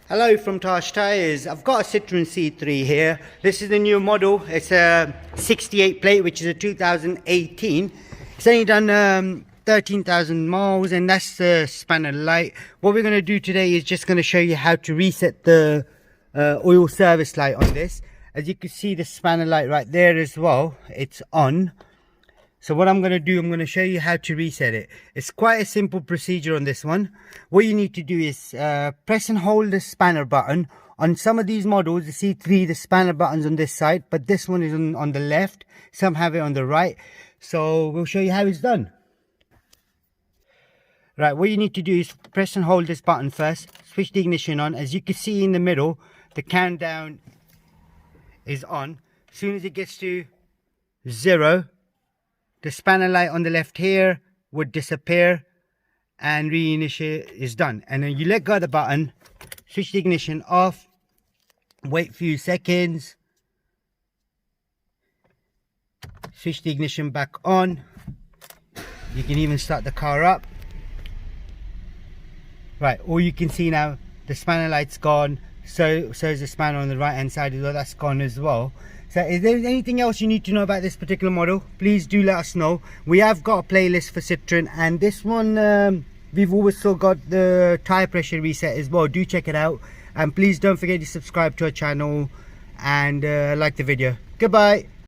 Hello from Tosh Tyres. I've got a Citroen C3 here. This is the new model. It's a 68 plate, which is a 2018. It's only done 13,000 miles, and that's the spanner light. What we're going to do today is just going to show you how to reset the oil service light on this. As you can see, the spanner light right there as well, it's on. So what I'm going to do, I'm going to show you how to reset it. It's quite a simple procedure on this one. What you need to do is press and hold the spanner button. On some of these models, the C3, the spanner button's on this side, but this one is on the left. Some have it on the right. So we'll show you how it's done. Right, what you need to do is press and hold this button first. Switch the ignition on. As you can see in the middle, the countdown is on. As soon as it gets to 0, the spanner light on the left here would disappear and reinitiate is done. And then you let go of the button, switch the ignition off, wait a few seconds, switch the ignition back on. You can even start the car up. Right, all you can see now, the spanner light's gone, so is the spanner on the right hand side as well, that's gone as well. So is there anything else you need to know about this particular model? Please do let us know. We have got a playlist for Citroen, and this one we've also got the tire pressure reset as well. Do check it out, and please don't forget to subscribe to our channel and like the video. Goodbye.